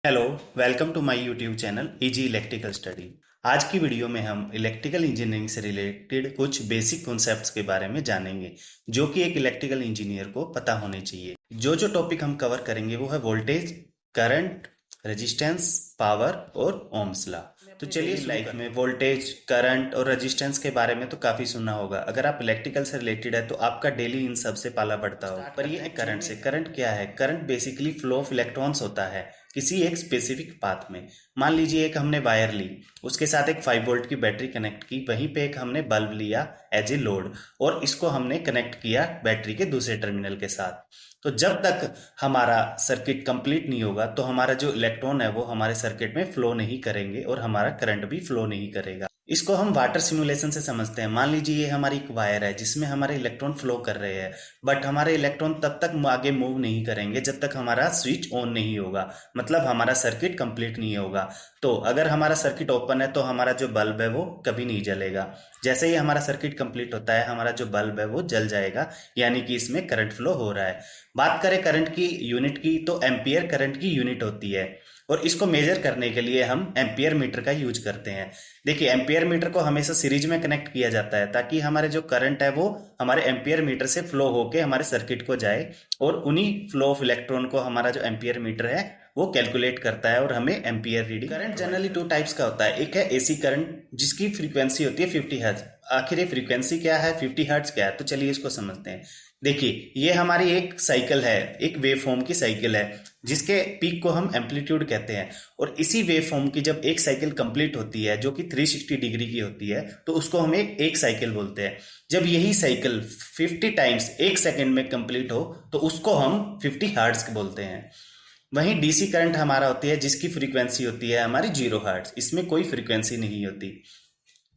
Hello, welcome to my YouTube channel easy electrical study. आज की video में हम इलेक्ट्रिकल इंजीनियरिंग से रिलेटेड कुछ बेसिक कॉन्सेप्ट्स के बारे में जानेंगे जो कि एक इलेक्ट्रिकल इंजीनियर को पता होने चाहिए। जो जो टॉपिक हम कवर करेंगे वो है वोल्टेज, करंट, रेजिस्टेंस, पावर और ओम्स लॉ। तो चलिए, लाइफ में वोल्टेज, करंट और रेजिस्टेंस के बारे में तो काफी सुना होगा। अगर आप इलेक्ट्रिकल से रिलेटेड है तो आपका डेली इन सब से पाला पड़ता हो। पर ये है करंट से। करंट क्या है? Current basically flow of electrons होता है किसी एक स्पेसिफिक पाथ में। मान लीजिए एक हमने वायर ली, उसके साथ एक 5 वोल्ट की बैटरी कनेक्ट की, वहीं पे एक हमने बल्ब लिया एज ए लोड और इसको हमने कनेक्ट किया बैटरी के दूसरे टर्मिनल के साथ। तो जब तक हमारा सर्किट कंप्लीट नहीं होगा तो हमारा जो इलेक्ट्रॉन है वो हमारे सर्किट में फ्लो नहीं करेंगे और हमारा करंट भी फ्लो नहीं करेगा। इसको हम वाटर सिमुलेशन से समझते हैं। मान लीजिए ये हमारी एक वायर है जिसमें हमारे इलेक्ट्रॉन फ्लो कर रहे हैं, बट हमारे इलेक्ट्रॉन तब तक आगे मूव नहीं करेंगे जब तक हमारा स्विच ऑन नहीं होगा, मतलब हमारा सर्किट कंप्लीट नहीं होगा। तो अगर हमारा सर्किट ओपन है तो हमारा जो बल्ब है वो कभी नहीं जलेगा। जैसे ही हमारा सर्किट कंप्लीट होता है हमारा जो बल्ब है वो जल जाएगा, यानी कि इसमें करंट फ्लो हो रहा है। बात करें करंट की यूनिट की तो एम्पियर करंट की यूनिट होती है और इसको मेजर करने के लिए हम एम्पियर मीटर का यूज करते हैं। देखिए, एम्पियर मीटर को हमेशा सीरीज में कनेक्ट किया जाता है ताकि हमारे जो करंट है वो हमारे एम्पियर मीटर से फ्लो होके हमारे सर्किट को जाए और उन्हीं फ्लो ऑफ इलेक्ट्रॉन को हमारा जो एम्पियर मीटर है वो कैलकुलेट करता है और हमें ampere reading. Current generally 2 types का होता है। एक है एसी करंट जिसकी फ्रीक्वेंसी होती है 50 हर्ट्ज। आखिर ये फ्रीक्वेंसी क्या है, 50 हर्ट्ज क्या है, तो चलिए इसको समझते हैं। देखिए, ये हमारी एक साइकिल है, एक वेव फॉर्म की साइकिल है जिसके पीक को हम एम्पलीट्यूड कहते हैं। और इसी वेव फॉर्म की जब एक साइकिल कंप्लीट होती है जो कि 360 डिग्री की होती है तो उसको हम एक साइकिल बोलते हैं। जब यही साइकिल 50 टाइम्स एक सेकेंड में कंप्लीट हो तो उसको हम 50 हर्ट्ज बोलते हैं। वहीं डीसी करंट हमारा होती है जिसकी फ्रीक्वेंसी होती है हमारी 0 हर्ट्ज, इसमें कोई फ्रीक्वेंसी नहीं होती।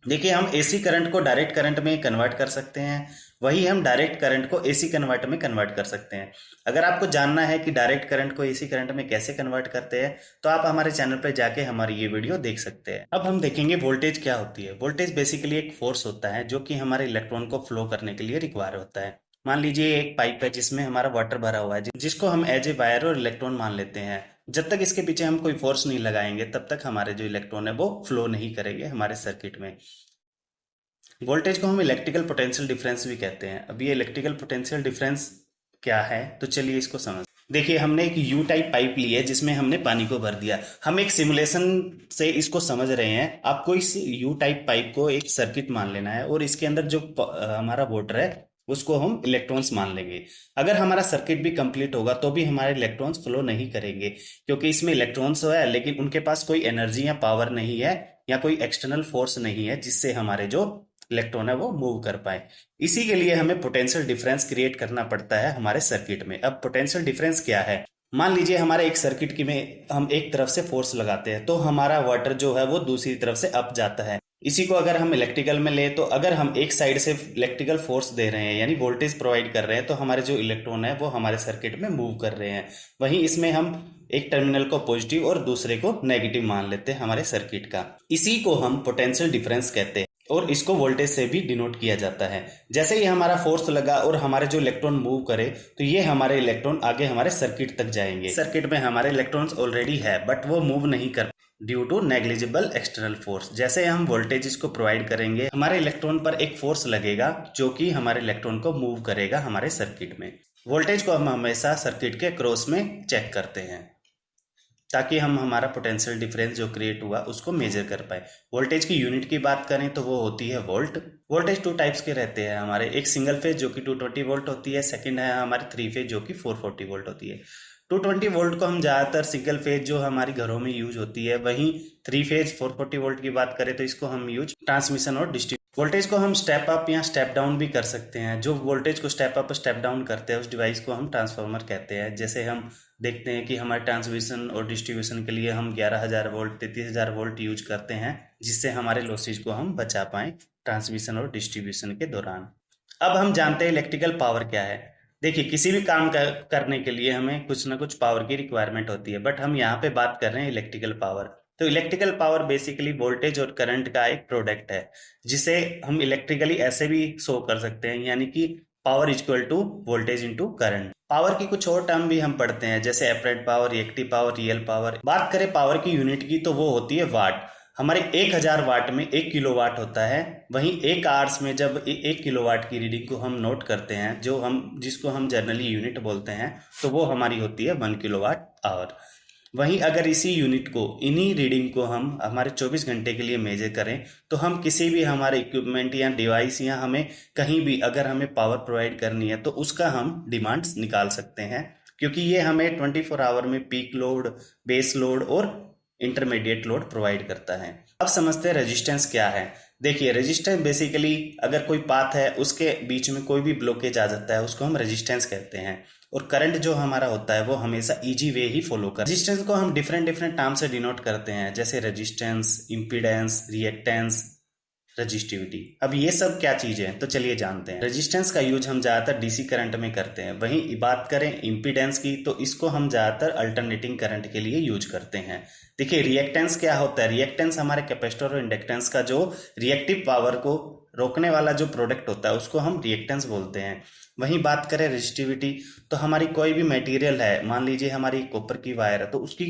देखिए, हम एसी करंट को डायरेक्ट करंट में कन्वर्ट कर सकते हैं, वही हम डायरेक्ट करंट को एसी कन्वर्ट में कन्वर्ट कर सकते हैं। अगर आपको जानना है कि डायरेक्ट करंट को एसी करंट में कैसे कन्वर्ट करते हैं तो आप हमारे चैनल पर जाके हमारी ये वीडियो देख सकते हैं। अब हम देखेंगे वोल्टेज क्या होती है। वोल्टेज बेसिकली एक फोर्स होता है जो कि हमारे इलेक्ट्रॉन को फ्लो करने के लिए रिक्वायर होता है। मान लीजिए एक पाइप है जिसमें हमारा वाटर भरा हुआ है जिसको हम एज ए वायर और इलेक्ट्रॉन मान लेते हैं। जब तक इसके पीछे हम कोई फोर्स नहीं लगाएंगे तब तक हमारे जो इलेक्ट्रॉन है वो फ्लो नहीं करेंगे हमारे सर्किट में। वोल्टेज को हम इलेक्ट्रिकल पोटेंशियल डिफरेंस भी कहते हैं। अब ये इलेक्ट्रिकल पोटेंशियल डिफरेंस क्या है तो चलिए इसको समझ। देखिए, हमने एक यू टाइप पाइप ली है जिसमें हमने पानी को भर दिया। हम एक सिमुलेशन से इसको समझ रहे हैं। आपको इस यू टाइप पाइप को एक सर्किट मान लेना है और इसके अंदर जो हमारा वाटर है उसको हम इलेक्ट्रॉन्स मान लेंगे। अगर हमारा सर्किट भी कंप्लीट होगा तो भी हमारे इलेक्ट्रॉन्स फ्लो नहीं करेंगे क्योंकि इसमें इलेक्ट्रॉन्स है लेकिन उनके पास कोई एनर्जी या पावर नहीं है या कोई एक्सटर्नल फोर्स नहीं है जिससे हमारे जो इलेक्ट्रॉन है वो मूव कर पाए। इसी के लिए हमें पोटेंशियल डिफरेंस क्रिएट करना पड़ता है हमारे सर्किट में। अब पोटेंशियल डिफरेंस क्या है? मान लीजिए हमारे एक सर्किट की में हम एक तरफ से फोर्स लगाते हैं तो हमारा वाटर जो है वो दूसरी तरफ से अप जाता है। इसी को अगर हम इलेक्ट्रिकल में ले तो अगर हम एक साइड से इलेक्ट्रिकल फोर्स दे रहे हैं यानी वोल्टेज प्रोवाइड कर रहे हैं तो हमारे जो इलेक्ट्रॉन है वो हमारे सर्किट में मूव कर रहे हैं। वहीं इसमें हम एक टर्मिनल को पॉजिटिव और दूसरे को नेगेटिव मान लेते हैं हमारे सर्किट का। इसी को हम पोटेंशियल डिफरेंस कहते हैं और इसको वोल्टेज से भी डिनोट किया जाता है। जैसे ही हमारा फोर्स लगा और हमारे जो इलेक्ट्रॉन मूव करे तो ये हमारे इलेक्ट्रॉन आगे हमारे सर्किट तक जाएंगे। सर्किट में हमारे इलेक्ट्रॉन्स ऑलरेडी है बट वो मूव नहीं कर due to negligible external force. जैसे हम वोल्टेज इसको प्रोवाइड करेंगे हमारे इलेक्ट्रॉन पर एक फोर्स लगेगा जो कि हमारे इलेक्ट्रॉन को मूव करेगा हमारे सर्किट में। वोल्टेज को हम हमेशा सर्किट के क्रॉस में चेक करते हैं ताकि हम हमारा पोटेंशियल डिफरेंस जो क्रिएट हुआ उसको मेजर कर पाए। वोल्टेज की यूनिट की बात करें तो वो होती है वोल्ट। वोल्टेज 2 टाइप्स के रहते हैं हमारे। एक सिंगल फेज जो कि 220 वोल्ट होती है, सेकंड है हमारी 3 फेज जो कि 440 वोल्ट होती है। 220 वोल्ट को हम ज़्यादातर सिंगल फेज जो हमारी घरों में यूज होती है, वहीं 3 फेज 440 वोल्ट की बात करें तो इसको हम यूज ट्रांसमिशन और डिस्ट्रीब्यूशन। वोल्टेज को हम स्टेप अप या स्टेप डाउन भी कर सकते हैं। जो वोल्टेज को स्टेप अप स्टेप डाउन करते हैं उस डिवाइस को हम ट्रांसफार्मर कहते हैं। जैसे हम देखते हैं कि हमारे ट्रांसमिशन और डिस्ट्रीब्यूशन के लिए हम 11,000 वोल्ट 33,000 वोल्ट यूज करते हैं जिससे हमारे लॉसेज को हम बचा पाएं ट्रांसमिशन और डिस्ट्रीब्यूशन के दौरान। अब हम जानते हैं इलेक्ट्रिकल पावर क्या है। देखिए, किसी भी काम करने के लिए हमें कुछ ना कुछ पावर की रिक्वायरमेंट होती है बट हम यहाँ पे बात कर रहे हैं इलेक्ट्रिकल पावर। तो इलेक्ट्रिकल पावर बेसिकली वोल्टेज और करंट का एक प्रोडक्ट है जिसे हम इलेक्ट्रिकली ऐसे भी शो कर सकते हैं, यानी कि power equal to voltage into current. Power की कुछ और टर्म भी हम पढ़ते हैं, जैसे apparent power, reactive power, real power. बात करें पावर की यूनिट की तो वो होती है वाट। हमारे 1000 वाट में 1 किलोवाट होता है। वहीं 1 आवर्स में जब 1 किलोवाट की रीडिंग को हम नोट करते हैं, जिसको हम जनरली यूनिट बोलते हैं, तो वो हमारी होती है 1 किलोवाट आवर। वहीं अगर इसी यूनिट को, इन्हीं रीडिंग को हम हमारे 24 घंटे के लिए मेजर करें, तो हम किसी भी हमारे इक्विपमेंट या डिवाइस या हमें कहीं भी अगर हमें पावर प्रोवाइड करनी है तो उसका हम डिमांड्स निकाल सकते हैं, क्योंकि ये हमें 24 आवर में पीक लोड, बेस लोड और इंटरमीडिएट लोड प्रोवाइड करता है। अब समझते हैं रेजिस्टेंस क्या है। देखिए, रेजिस्टेंस बेसिकली अगर कोई पाथ है उसके बीच में कोई भी ब्लॉकेज आ जाता है, उसको हम रेजिस्टेंस कहते हैं। और करंट जो हमारा होता है वो हमेशा इजी वे ही फॉलो कर। रेजिस्टेंस को हम डिफरेंट डिफरेंट टर्म से डिनोट करते हैं, जैसे रेजिस्टेंस, इम्पीडेंस, रिएक्टेंस, रजिस्टिविटी। अब ये सब क्या चीजें हैं तो चलिए जानते हैं। रेजिस्टेंस का यूज हम ज्यादातर डीसी करंट में करते हैं। वहीं बात करें इम्पीडेंस की तो इसको हम ज्यादातर अल्टरनेटिंग करंट के लिए यूज करते हैं। देखिए, रिएक्टेंस क्या होता है। रिएक्टेंस हमारे कैपेसिटर और इंडक्टेंस का जो रिएक्टिव पावर को रोकने वाला जो प्रोडक्ट होता है उसको हम रिएक्टेंस बोलते हैं। वहीं बात करें रेजिस्टिविटी तो हमारी कोई भी मटेरियल है, मान लीजिए हमारी कॉपर की वायर है, तो उसकी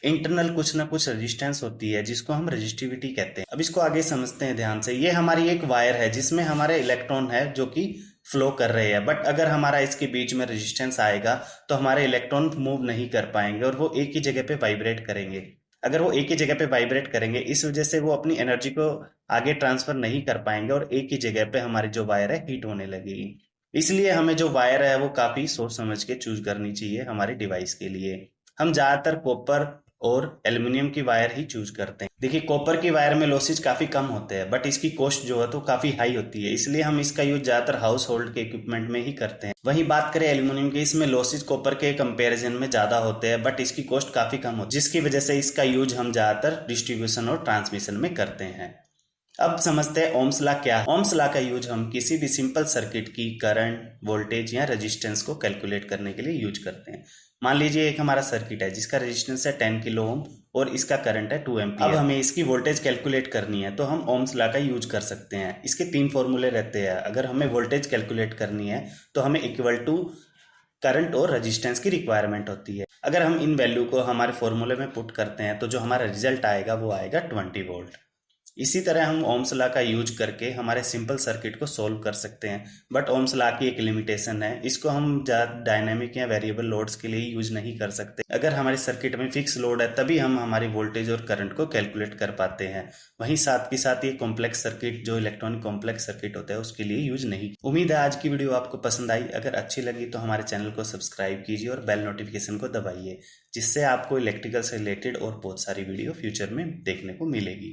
इंटरनल कुछ ना कुछ रेजिस्टेंस होती है जिसको हम रेजिस्टिविटी कहते हैं। अब इसको आगे समझते हैं ध्यान से। ये हमारी एक वायर है जिसमें हमारे इलेक्ट्रॉन है जो कि फ्लो कर रहे हैं, बट अगर हमारा इसके बीच में रेजिस्टेंस आएगा तो हमारे इलेक्ट्रॉन मूव नहीं कर पाएंगे और वो एक ही जगह पे वाइब्रेट करेंगे। अगर वो एक ही जगह पे वाइब्रेट करेंगे, इस वजह से वो अपनी एनर्जी को आगे ट्रांसफर नहीं कर पाएंगे और एक ही जगह पे हमारी जो वायर है हीट होने लगेगी। इसलिए हमें जो वायर है वो काफी सोच समझ के चूज करनी चाहिए हमारे डिवाइस के लिए। हम ज्यादातर कॉपर और एल्युमिनियम की वायर ही चूज करते हैं। देखिए, कॉपर की वायर में लॉसेज काफी कम होते हैं, बट इसकी कॉस्ट जो है तो काफी हाई होती है, इसलिए हम इसका यूज ज्यादातर हाउस होल्ड के इक्विपमेंट में ही करते हैं। वहीं बात करें एल्युमिनियम की, इसमें लॉसेज कॉपर के कंपैरिजन में ज्यादा होते हैं, बट इसकी कॉस्ट काफी कम होती है, जिसकी वजह से इसका यूज हम ज्यादातर डिस्ट्रीब्यूशन और ट्रांसमिशन में करते हैं। अब समझते हैं ओम्स लॉ क्या है। ओम्स लॉ का यूज हम किसी भी सिंपल सर्किट की करंट, वोल्टेज या रेजिस्टेंस को कैलकुलेट करने के लिए यूज करते हैं। मान लीजिए एक हमारा सर्किट है जिसका रेजिस्टेंस है 10 किलो ओम और इसका करंट है 2 एम्पियर। अब हमें इसकी वोल्टेज कैलकुलेट करनी है तो हम ओम्स लॉ का यूज कर सकते हैं। इसके 3 फॉर्मूले रहते हैं। अगर हमें वोल्टेज कैलकुलेट करनी है तो हमें इक्वल टू करंट और रेजिस्टेंस की रिक्वायरमेंट होती है। अगर हम इन वैल्यू को हमारे फॉर्मूले में पुट करते हैं तो जो हमारा रिजल्ट आएगा वो आएगा 20 वोल्ट। इसी तरह हम ओम्स लॉ का यूज करके हमारे सिंपल सर्किट को सोल्व कर सकते हैं, बट ओम्स लॉ की एक लिमिटेशन है, इसको हम डायनेमिक या वेरिएबल लोड्स के लिए यूज नहीं कर सकते। अगर हमारे सर्किट में फिक्स लोड है तभी हम हमारी वोल्टेज और करंट को कैलकुलेट कर पाते हैं। वहीं साथ के साथ ये कॉम्प्लेक्स सर्किट, जो इलेक्ट्रॉनिक कॉम्प्लेक्स सर्किट होता है, उसके लिए यूज नहीं। उम्मीद है आज की वीडियो आपको पसंद आई। अगर अच्छी लगी तो हमारे चैनल को सब्सक्राइब कीजिए और बेल नोटिफिकेशन को दबाइए, जिससे आपको इलेक्ट्रिकल से रिलेटेड और बहुत सारी वीडियो फ्यूचर में देखने को मिलेगी।